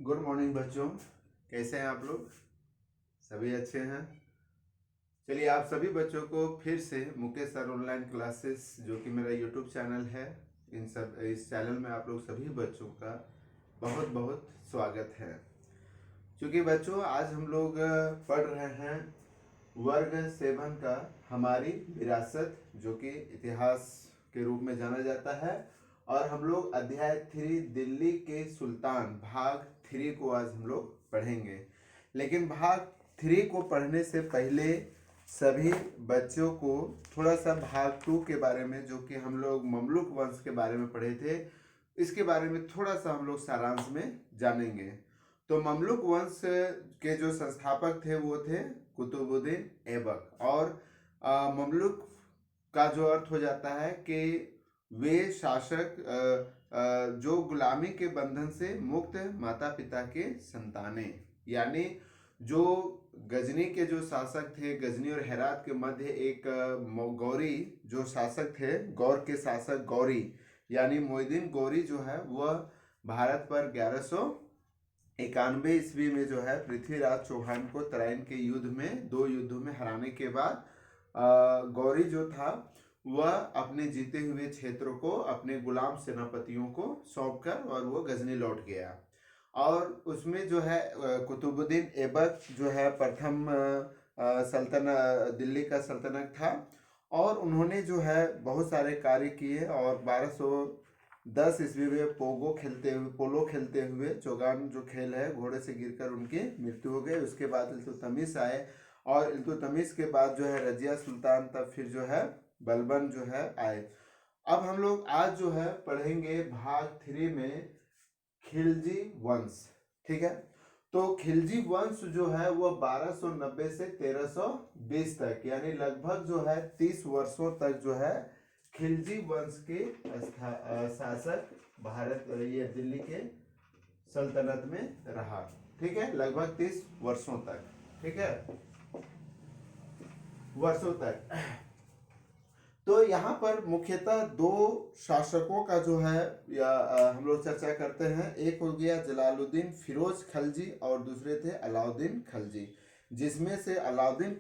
Good morning बच्चों। कैसे हैं आप लोग? सभी अच्छे हैं। चलिए, आप सभी बच्चों को फिर से मुकेश सर ऑनलाइन क्लासेस, जो कि मेरा यूट्यूब चैनल है, इस चैनल में आप लोग सभी बच्चों का बहुत बहुत स्वागत है। क्योंकि बच्चों, आज हम लोग पढ़ रहे हैं वर्ग 7 का हमारी विरासत, जो कि इतिहास के रूप में जाना जाता है। और हम लोग अध्याय 3 दिल्ली के सुल्तान भाग 3 को आज हम लोग पढ़ेंगे। लेकिन भाग 3 को पढ़ने से पहले सभी बच्चों को थोड़ा सा भाग 2 के बारे में, जो कि हम लोग ममलुक वंश के बारे में पढ़े थे, इसके बारे में थोड़ा सा हम लोग सारांश में जानेंगे। तो ममलुक वंश के जो संस्थापक थे वो थे कुतुबुद्दीन ऐबक। और ममलुक का जो अर्थ हो जाता है कि वे शासक जो गुलामी के बंधन से मुक्त माता पिता के संताने, यानी जो गजनी के जो शासक थे, गजनी और हेरात के मध्य एक गौरी जो शासक थे, गौर के शासक गौरी यानी मोहिउद्दीन गौरी जो है वह भारत पर 1191 ईस्वी में जो है पृथ्वीराज चौहान को तराइन के युद्ध में, 2 युद्धों में हराने के बाद गौरी जो था वह अपने जीते हुए क्षेत्रों को अपने गुलाम सेनापतियों को सौंपकर और वो गजनी लौट गया। और उसमें जो है कुतुबुद्दीन ऐबक जो है प्रथम सल्तनत, दिल्ली का सल्तनत था। और उन्होंने जो है बहुत सारे कार्य किए। और 1210 ईस्वी में पोलो खेलते हुए चौगान जो खेल है, घोड़े से गिरकर उनकी मृत्यु हो गई। उसके बाद इल्तुतमिश आए और इल्तुतमिश के बाद जो है रजिया सुल्तान, तब फिर जो है बलबन जो है आए। अब हम लोग आज जो है पढ़ेंगे भाग 3 में खिलजी वंश। ठीक है, तो खिलजी वंश जो है वो 1290 से 1320 तक, यानी लगभग जो है 30 वर्षों तक जो है खिलजी वंश के शासक भारत, ये दिल्ली के सल्तनत में रहा। ठीक है, लगभग 30 वर्षों तक। ठीक है, वर्षों तक। तो यहाँ पर मुख्यतः 2 शासकों का जो है हम लोग चर्चा करते हैं। एक हो गया जलालुद्दीन फिरोज खलजी और दूसरे थे अलाउद्दीन खलजी, जिसमें से अलाउद्दीन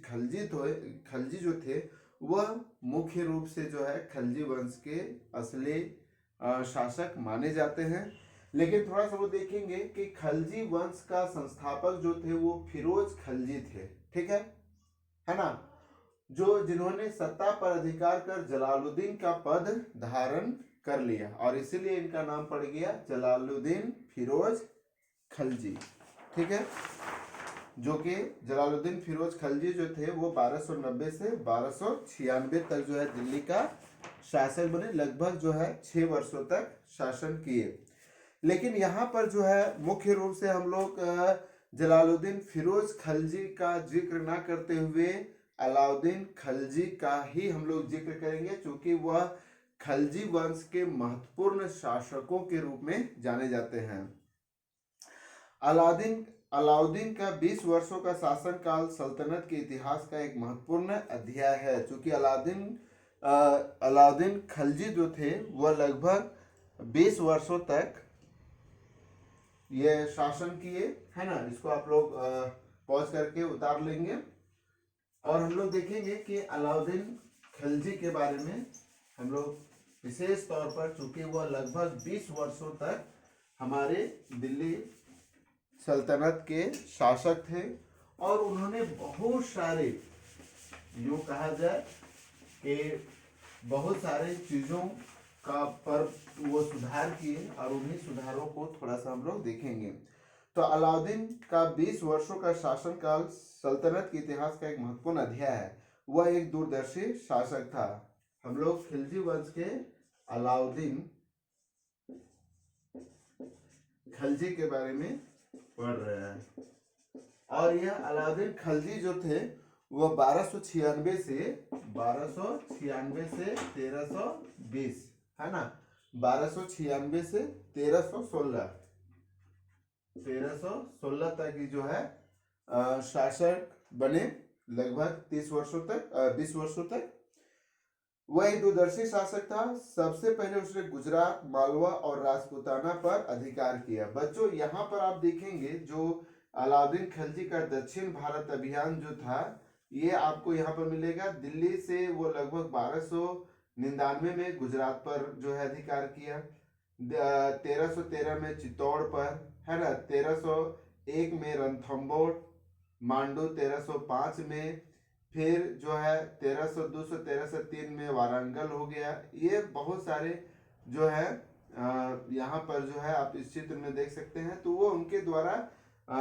खलजी जो थे वह मुख्य रूप से जो है खलजी वंश के असली शासक माने जाते हैं। लेकिन थोड़ा सा वो देखेंगे कि खलजी वंश का संस्थापक जो थे वो फिरोज खलजी थे। ठीक है ना, जो जिन्होंने सत्ता पर अधिकार कर जलालुद्दीन का पद धारण कर लिया, और इसीलिए इनका नाम पड़ गया जलालुद्दीन फिरोज खलजी। ठीक है, जो कि जलालुद्दीन फिरोज खलजी जो थे वो 1290 से 1296 तक जो है दिल्ली का शासक बने। लगभग जो है 6 वर्षों तक शासन किए। लेकिन यहाँ पर जो है मुख्य रूप से हम लोग जलालुद्दीन फिरोज खलजी का जिक्र ना करते हुए अलाउद्दीन खलजी का ही हम लोग जिक्र करेंगे, क्योंकि वह खलजी वंश के महत्वपूर्ण शासकों के रूप में जाने जाते हैं। अलाउद्दीन का 20 वर्षों का शासनकाल सल्तनत के इतिहास का एक महत्वपूर्ण अध्याय है। चूंकि अलाउद्दीन खलजी जो थे वह लगभग 20 वर्षों तक ये शासन किए, है ना। इसको आप लोग पॉज करके उतार लेंगे और हम लोग देखेंगे कि अलाउद्दीन खलजी के बारे में हम लोग विशेष तौर पर, चूंकि वह लगभग 20 वर्षों तक हमारे दिल्ली सल्तनत के शासक थे और उन्होंने बहुत सारे, यूँ कहा जाए कि बहुत सारे चीज़ों का पर वो सुधार किए, और उन्हीं सुधारों को थोड़ा सा हम लोग देखेंगे। तो अलाउद्दीन का 20 वर्षों का शासनकाल सल्तनत के इतिहास का एक महत्वपूर्ण अध्याय है। वह एक दूरदर्शी शासक था। हम लोग खिलजी वंश के अलाउद्दीन खलजी के बारे में पढ़ रहे हैं। और यह अलाउद्दीन खलजी जो थे वह 1296 से 1320, है ना, 1296 से 1316 तक ही जो है शासक बने, लगभग 30 वर्षों तक, 20 वर्षों तक। वह एक दूरदर्शी शासक था। सबसे पहले उसने गुजरात, मालवा और राजपूताना पर अधिकार किया। बच्चों यहाँ पर आप देखेंगे जो अलाउद्दीन खिलजी का दक्षिण भारत अभियान जो था, ये आपको यहाँ पर मिलेगा। दिल्ली से वो लगभग 1299 में गुजरात पर जो है अधिकार किया, 1313 में चित्तौड़ पर, है ना, 1301 में रणथंबोर, मांडू 1305 में, फिर जो है 1302 से 1303 में वारंगल हो गया। ये बहुत सारे जो है यहाँ पर जो है आप इस चित्र में देख सकते हैं। तो वो उनके द्वारा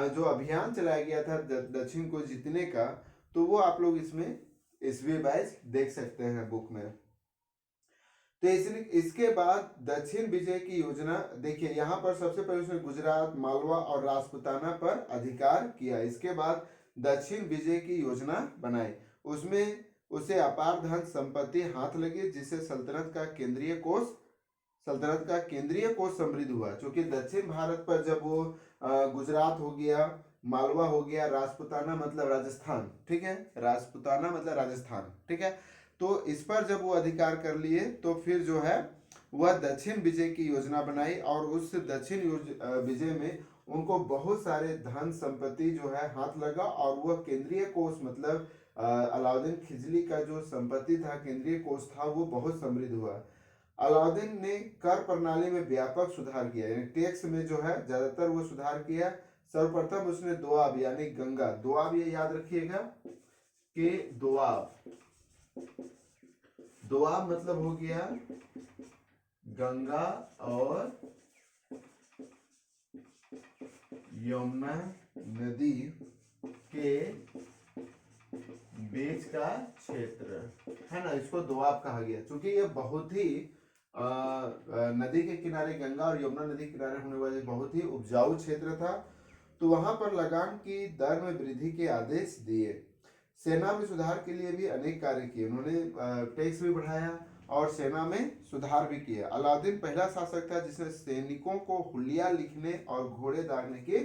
जो अभियान चलाया गया था दक्षिण को जीतने का, तो वो आप लोग इसमें ईस्वी वाइज देख सकते हैं बुक में। तो इसके बाद दक्षिण विजय की योजना देखिए, यहाँ पर सबसे पहले उसने गुजरात, मालवा और राजपूताना पर अधिकार किया। इसके बाद दक्षिण विजय की योजना बनाई। उसमें उसे अपार धन संपत्ति हाथ लगी, जिससे सल्तनत का केंद्रीय कोष समृद्ध हुआ। क्योंकि दक्षिण भारत पर जब वो गुजरात हो गया, मालवा हो गया, राजपूताना मतलब राजस्थान, ठीक है, राजपूताना मतलब राजस्थान, ठीक है, तो इस पर जब वो अधिकार कर लिए तो फिर जो है वह दक्षिण विजय की योजना बनाई। और उस दक्षिण विजय में उनको बहुत सारे धन संपत्ति जो है हाथ लगा, और वह केंद्रीय कोष मतलब अलाउद्दीन खिलजी का जो संपत्ति था, केंद्रीय कोष था, वो बहुत समृद्ध हुआ। अलाउद्दीन ने कर प्रणाली में व्यापक सुधार किया, यानी टैक्स में जो है ज्यादातर वो सुधार किया। सर्वप्रथम उसने दोआब यानी गंगा, दोआब ये याद रखिएगा कि दोआब मतलब हो गया गंगा और यमुना नदी के बीच का क्षेत्र, है ना, इसको दोआब कहा गया। क्योंकि ये बहुत ही नदी के किनारे, गंगा और यमुना नदी के किनारे होने वाले बहुत ही उपजाऊ क्षेत्र था। तो वहां पर लगान की दर में वृद्धि के आदेश दिए। सेना में सुधार के लिए भी अनेक कार्य किए उन्होंने, टैक्स भी बढ़ाया और सेना में सुधार भी किया। अलाउद्दीन पहला शासक था जिसने सैनिकों को हुलिया लिखने और घोड़े दागने की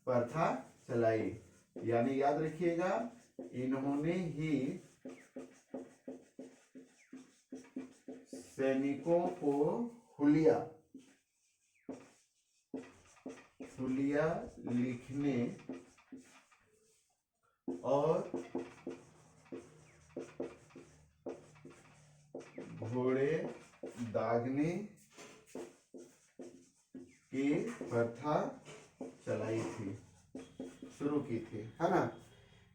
प्रथा चलाई। यानी याद रखिएगा, इन्होंने ही सैनिकों को हुलिया लिखने और घोड़े दागने की प्रथा चलाई थी, शुरू की थी, है ना।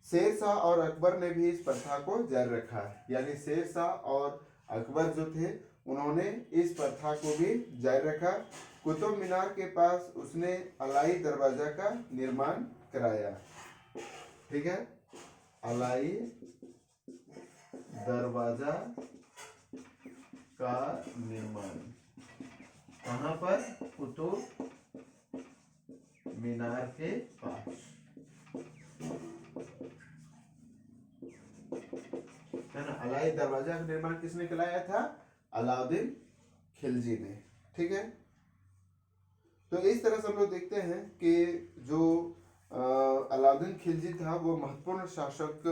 शेरशाह और अकबर ने भी इस प्रथा को जारी रखा। यानी शेरशाह और अकबर जो थे उन्होंने इस प्रथा को भी जारी रखा। कुतुब मीनार के पास उसने अलाई दरवाजा का निर्माण कराया, ठीक है, अलाई दरवाजा का निर्माण कहाँ पर? कुतुब मीनार के पास, है ना। अलाई दरवाजा का निर्माण किसने कराया था? अलाउद्दीन खिलजी ने, ठीक है। तो इस तरह से हम लोग देखते हैं कि जो अलाउद्दीन खिलजी था वो महत्वपूर्ण शासक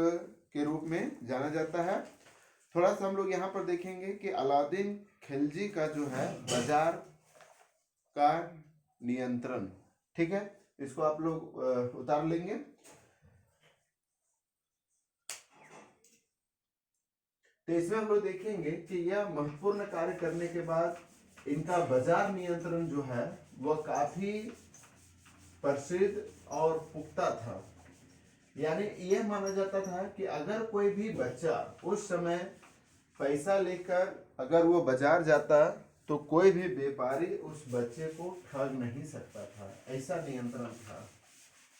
के रूप में जाना जाता है। थोड़ा सा हम लोग यहाँ पर देखेंगे कि अलाउद्दीन खिलजी का जो है बाजार का नियंत्रण, ठीक है, इसको आप लोग उतार लेंगे। तो इसमें हम लोग देखेंगे कि यह महत्वपूर्ण कार्य करने के बाद इनका बाजार नियंत्रण जो है वह काफी प्रसिद्ध और पुख्ता था। यानी यह माना जाता था कि अगर कोई भी बच्चा उस समय पैसा लेकर अगर वो बाजार जाता तो कोई भी व्यापारी उस बच्चे को ठग नहीं सकता था, ऐसा नियंत्रण था।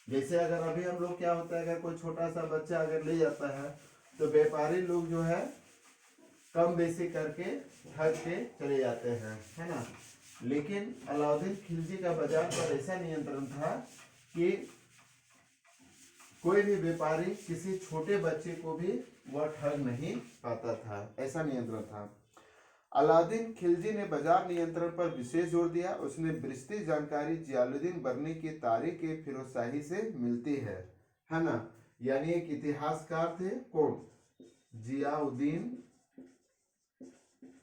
जैसे अगर अभी हम लोग क्या होता है, अगर कोई छोटा सा बच्चा अगर ले जाता है तो व्यापारी लोग जो है कम बेसी करके ठग के चले जाते हैं, है ना। लेकिन अलाउद्दीन खिलजी का बाजार पर ऐसा नियंत्रण था कि कोई भी व्यापारी किसी छोटे बच्चे को भी वह ठग नहीं पाता था, ऐसा नियंत्रण था। अलाउद्दीन खिलजी ने बाजार नियंत्रण पर विशेष जोर दिया। उसने विस्तृत जानकारी जियालुद्दीन बरनी की तारीख के फिरोजशाही से मिलती है ना। यानी एक इतिहासकार थे, कौन? जियाउद्दीन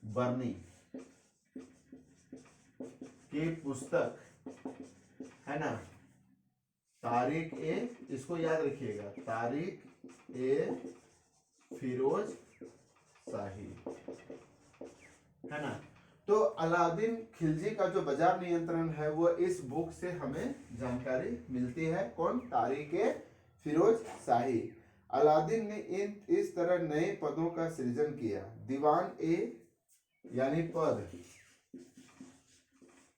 बर्नी की पुस्तक, है ना, तारिक ए, इसको याद रखिएगा, तारिक ए फिरोज शाही, है ना। तो अलाउद्दीन खिलजी का जो बाजार नियंत्रण है वो इस बुक से हमें जानकारी मिलती है। कौन? तारिक ए फिरोज शाही। अलाउद्दीन ने इस तरह नए पदों का सृजन किया। दीवान ए यानी पद,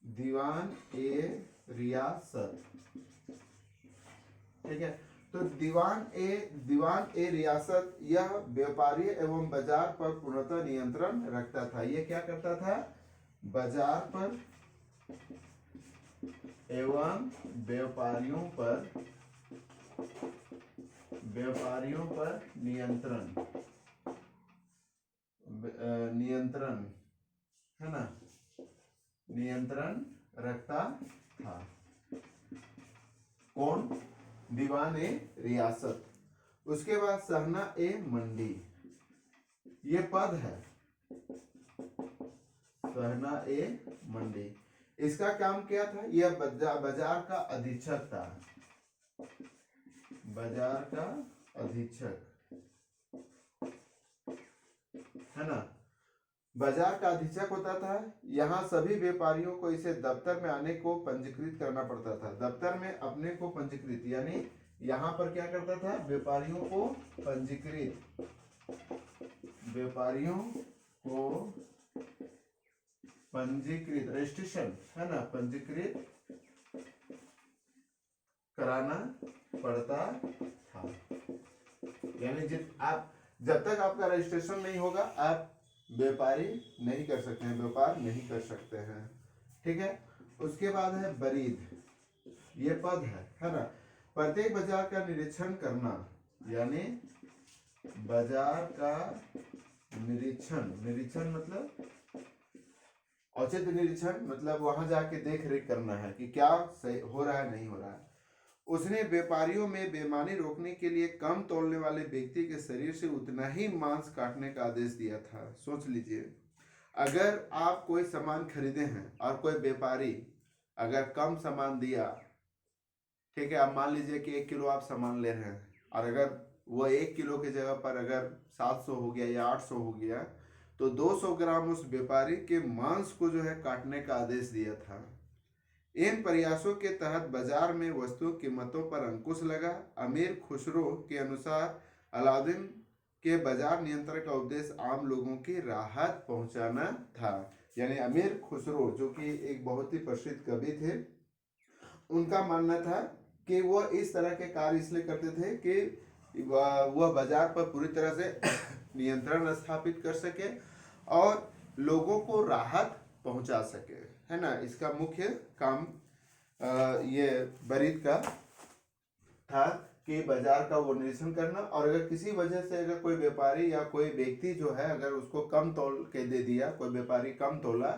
दीवान ए रियासत, ठीक है। तो दीवान ए रियासत यह व्यापारी एवं बाजार पर पूर्णतः नियंत्रण रखता था। ये क्या करता था? बाजार पर एवं व्यापारियों पर नियंत्रण, है ना, नियंत्रण रखता था। कौन? दीवान ए रियासत। उसके बाद सहना ए मंडी, ये पद है, सहना ए मंडी। इसका काम क्या था? यह बाजार का अधीक्षक था, बाजार का अधीक्षक, है ना। बाजार का अधीक्षक होता था। यहाँ सभी व्यापारियों को इसे दफ्तर में आने को पंजीकृत करना पड़ता था। दफ्तर में अपने को पंजीकृत, यानी यहाँ पर क्या करता था? व्यापारियों को पंजीकृत, रजिस्ट्रेशन, है ना, पंजीकृत कराना पड़ता था। यानी जब तक आपका रजिस्ट्रेशन नहीं होगा आप व्यापारी नहीं कर सकते हैं, व्यापार नहीं कर सकते हैं, ठीक है। उसके बाद है बरीद, ये पद है ना। प्रत्येक बाजार का निरीक्षण करना, यानी बाजार का निरीक्षण मतलब औचित्य निरीक्षण, मतलब वहां जाके देख रेख करना है कि क्या सही हो रहा है, नहीं हो रहा है। उसने व्यापारियों में बेईमानी रोकने के लिए कम तोलने वाले व्यक्ति के शरीर से उतना ही मांस काटने का आदेश दिया था। सोच लीजिए, अगर आप कोई सामान खरीदे हैं और कोई व्यापारी अगर कम सामान दिया, ठीक है, आप मान लीजिए कि 1 किलो आप सामान ले रहे हैं और अगर वो 1 किलो की जगह पर अगर 700 हो गया या 800 हो गया, तो 200 ग्राम उस व्यापारी के मांस को जो है काटने का आदेश दिया था। इन प्रयासों के तहत बाजार में वस्तुओं की कीमतों पर अंकुश लगा। अमीर खुसरो के अनुसार अलाउद्दीन के बाजार नियंत्रण का उद्देश्य आम लोगों की राहत पहुंचाना था। यानी अमीर खुसरो जो कि एक बहुत ही प्रसिद्ध कवि थे, उनका मानना था कि वह इस तरह के कार्य इसलिए करते थे कि वह बाजार पर पूरी तरह से नियंत्रण स्थापित कर सके और लोगों को राहत पहुंचा सके, है ना। इसका मुख्य काम ये बरीद का था कि बाजार का वो निरीक्षण करना, और अगर किसी वजह से अगर कोई व्यापारी या कोई व्यक्ति जो है अगर उसको कम तोल के दे दिया, कोई व्यापारी कम तोला,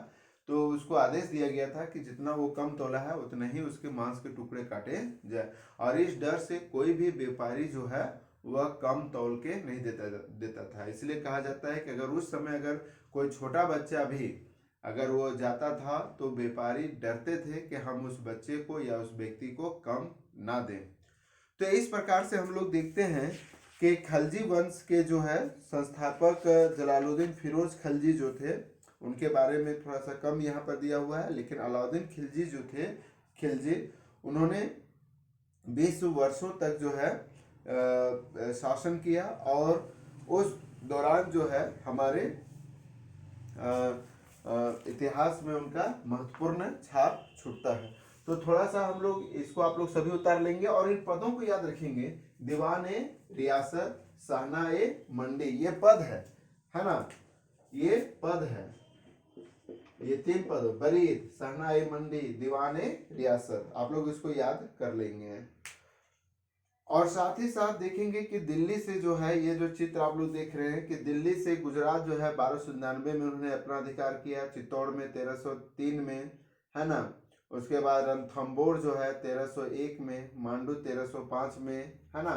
तो उसको आदेश दिया गया था कि जितना वो कम तोला है उतना ही उसके मांस के टुकड़े काटे जाए। और इस डर से कोई भी व्यापारी जो है वह कम तौल के नहीं देता था। इसलिए कहा जाता है कि अगर उस समय अगर कोई छोटा बच्चा भी अगर वो जाता था तो व्यापारी डरते थे कि हम उस बच्चे को या उस व्यक्ति को कम ना दें। तो इस प्रकार से हम लोग देखते हैं कि खलजी वंश के जो है संस्थापक जलालुद्दीन फिरोज खलजी जो थे, उनके बारे में थोड़ा सा कम यहाँ पर दिया हुआ है, लेकिन अलाउद्दीन खिलजी जो थे, खिलजी, उन्होंने 20 वर्षों तक जो है शासन किया और उस दौरान जो है हमारे इतिहास में उनका महत्वपूर्ण छाप छूटता है। तो थोड़ा सा हम लोग इसको आप लोग सभी उतार लेंगे और इन पदों को याद रखेंगे। दीवान ए रियासत, सहना ए मंडी, ये पद है ना, ये पद है, ये 3 पद, बरीद, सहना ए मंडी, दीवान ए रियासत, आप लोग इसको याद कर लेंगे। और साथ ही साथ देखेंगे कि दिल्ली से जो है ये जो चित्र आप लोग देख रहे हैं कि दिल्ली से गुजरात जो है 1299 में उन्होंने अपना अधिकार किया, चित्तौड़ में 1303 में, है ना। उसके बाद रणथंबोर जो है 1301 में, मांडू 1305 में, है ना।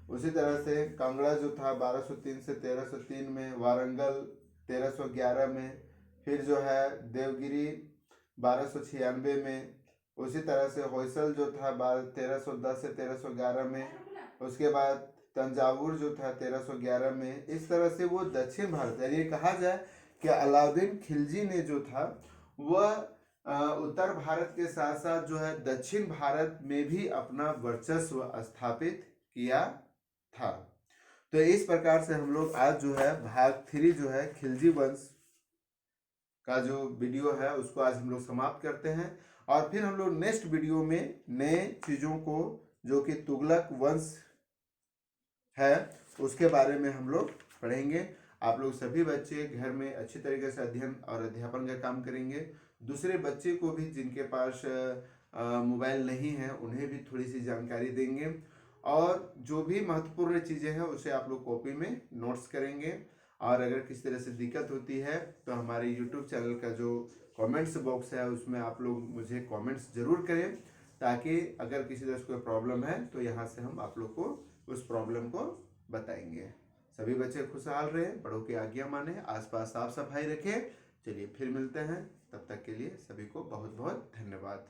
उसी तरह से कांगड़ा जो था 1203 से 1303 में, वारंगल 1311 में, फिर जो है देवगिरी 1296 में, उसी तरह से होयसल जो था 1310 से 1311 में, उसके बाद तंजावुर जो था 1311 में। इस तरह से वो दक्षिण भारत, यानी कहा जाए कि अलाउद्दीन खिलजी ने जो था वह उत्तर भारत के साथ साथ जो है दक्षिण भारत में भी अपना वर्चस्व स्थापित किया था। तो इस प्रकार से हम लोग आज जो है भाग 3 जो है खिलजी वंश का जो वीडियो है उसको आज हम लोग समाप्त करते हैं, और फिर हम लोग नेक्स्ट वीडियो में नए चीज़ों को जो कि तुगलक वंश है उसके बारे में हम लोग पढ़ेंगे। आप लोग सभी बच्चे घर में अच्छी तरीके से अध्ययन और अध्यापन का काम करेंगे। दूसरे बच्चे को भी जिनके पास मोबाइल नहीं है उन्हें भी थोड़ी सी जानकारी देंगे, और जो भी महत्वपूर्ण चीज़ें हैं उसे आप लोग कॉपी में नोट्स करेंगे। और अगर किसी तरह से दिक्कत होती है तो हमारे यूट्यूब चैनल का जो कमेंट्स बॉक्स है उसमें आप लोग मुझे कमेंट्स ज़रूर करें, ताकि अगर किसी तरह से कोई प्रॉब्लम है तो यहाँ से हम आप लोग को उस प्रॉब्लम को बताएंगे। सभी बच्चे खुशहाल रहें, बड़ों की आज्ञा माने, आसपास साफ सफाई रखें। चलिए फिर मिलते हैं, तब तक के लिए सभी को बहुत बहुत धन्यवाद।